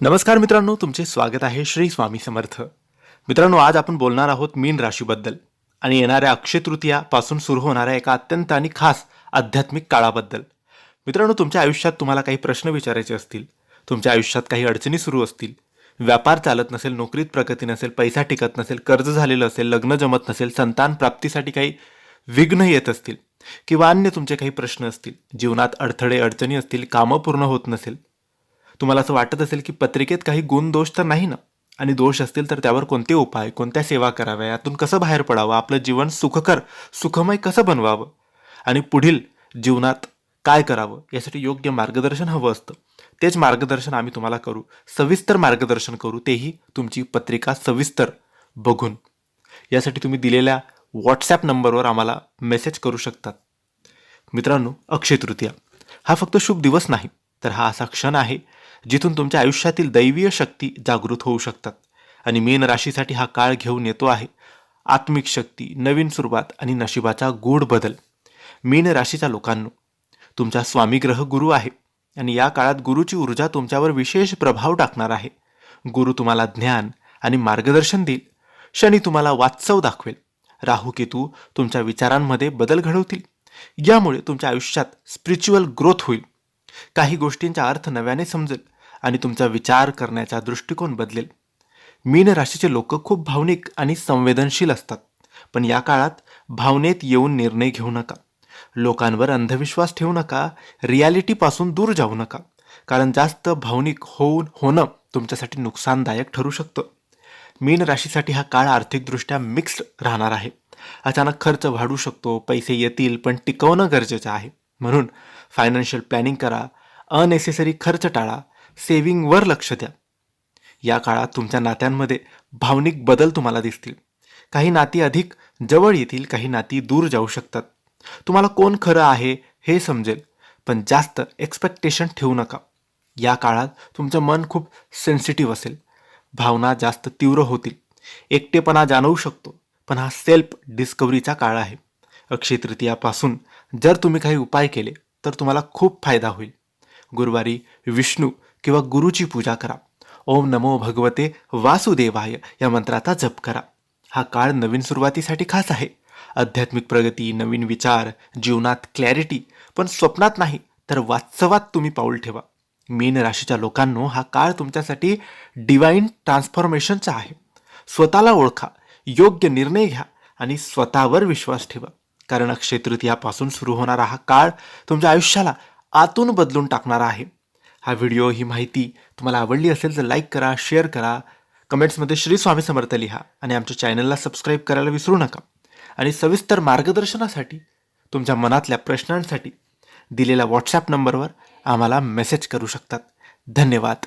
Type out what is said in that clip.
नमस्कार मित्रांनो, तुमचे स्वागत आहे श्री स्वामी समर्थ. मित्रांनो, आज आपण बोलणार आहोत मीन राशीबद्दल आणि येणाऱ्या अक्षय तृतीयापासून सुरू होणाऱ्या एका अत्यंत आणि खास आध्यात्मिक काळाबद्दल. मित्रांनो, तुमच्या आयुष्यात तुम्हाला काही प्रश्न विचारायचे असतील, तुमच्या आयुष्यात काही अडचणी सुरू असतील, व्यापार चालत नसेल, नोकरीत प्रगती नसेल, पैसा टिकत नसेल, कर्ज झालेलं असेल, लग्न जमत नसेल, संतान प्राप्तीसाठी काही विघ्न येत असतील किंवा अन्य तुमचे काही प्रश्न असतील, जीवनात अडथळे अडचणी असतील, कामं पूर्ण होत नसेल, तुम्हाला असं वाटत असेल की पत्रिकेत काही गुण दोष तर नाही ना, आणि दोष असतील तर त्यावर कोणते उपाय, कोणत्या सेवा कराव्या, यातून कसं बाहेर पडावं, आपलं जीवन सुखमय कसं बनवावं आणि पुढील जीवनात काय करावं, यासाठी योग्य मार्गदर्शन हवं असतं. तेच मार्गदर्शन आम्ही तुम्हाला करू, सविस्तर मार्गदर्शन करू, तेही तुमची पत्रिका सविस्तर बघून. यासाठी तुम्ही दिलेल्या व्हॉट्सॲप नंबरवर आम्हाला मेसेज करू शकतात. मित्रांनो, अक्षय तृतीया हा फक्त शुभ दिवस नाही, तर हा असा क्षण आहे जिथून तुमच्या आयुष्यातील दैवीय शक्ती जागृत होऊ शकतात. आणि मीन राशीसाठी हा काळ घेऊन येतो आहे आत्मिक शक्ती, नवीन सुरुवात आणि नशिबाचा गूढ बदल. मीन राशीच्या लोकांनो, तुमचा स्वामी ग्रह गुरु आहे आणि या काळात गुरुची ऊर्जा तुमच्यावर विशेष प्रभाव टाकणार आहे. गुरु तुम्हाला ज्ञान आणि मार्गदर्शन देईल, शनी तुम्हाला वास्तव दाखवेल, राहू केतू तुमच्या विचारांमध्ये बदल घडवतील. यामुळे तुमच्या आयुष्यात स्पिरिच्युअल ग्रोथ होईल, काही गोष्टींचा अर्थ नव्याने समजेल आणि तुमचा विचार करण्याचा दृष्टिकोन बदलेल. मीन राशीचे लोक खूप भावनिक आणि संवेदनशील असतात, पण या काळात भावनेत येऊन निर्णय घेऊ नका, लोकांवर अंधविश्वास ठेवू नका, रियालिटीपासून दूर जाऊ नका, कारण जास्त भावनिक होणं तुमच्यासाठी नुकसानदायक ठरू शकतं. मीन राशीसाठी हा काळ आर्थिकदृष्ट्या मिक्स्ड राहणार आहे. अचानक खर्च वाढू शकतो, पैसे येतील पण टिकवणं गरजेचं आहे. म्हणून फायनान्शियल प्लॅनिंग करा, अननेसेसरी खर्च टाळा, सेव्हिंगवर लक्ष द्या. या काळात तुमच्या नात्यांमध्ये भावनिक बदल तुम्हाला दिसतील. काही नाती अधिक जवळ येतील, काही नाती दूर जाऊ शकतात. तुम्हाला कोण खरं आहे हे समजेल, पण जास्त एक्सपेक्टेशन ठेवू नका. या काळात तुमचं मन खूप सेन्सिटिव्ह असेल, भावना जास्त तीव्र होतील, एकटेपणा जाणवू शकतो, पण हा सेल्फ डिस्कव्हरीचा काळ आहे. अक्षय तृतीयापासून जर तुम्ही काही उपाय केले तर तुम्हाला खूप फायदा होईल. गुरुवारी विष्णू किंवा गुरुची पूजा करा. ओम नमो भगवते वासुदेवाय या मंत्राचा जप करा. हा काळ नवीन सुरुवातीसाठी खास आहे. आध्यात्मिक प्रगती, नवीन विचार, जीवनात क्लॅरिटी, पण स्वप्नात नाही तर वास्तवात तुम्ही पाऊल ठेवा. मीन राशीच्या लोकांनो, हा काळ तुमच्यासाठी डिवाइन ट्रान्सफॉर्मेशनचा आहे. स्वतःला ओळखा, योग्य निर्णय घ्या आणि स्वतःवर विश्वास ठेवा, कारण अक्षय तृतीयापासून सुरू होणारा हा काळ तुमच्या आयुष्याला आतून बदलून टाकणारा आहे. हा व्हिडिओ, ही माहिती तुम्हाला आवडली असेल तर लाईक करा, शेअर करा, कमेंट्समध्ये श्री स्वामी समर्थ लिहा आणि आमच्या चॅनलला सबस्क्राईब करायला विसरू नका. आणि सविस्तर मार्गदर्शनासाठी, तुमच्या मनातल्या प्रश्नांसाठी दिलेल्या व्हॉट्सॲप नंबरवर आम्हाला मेसेज करू शकतात. धन्यवाद.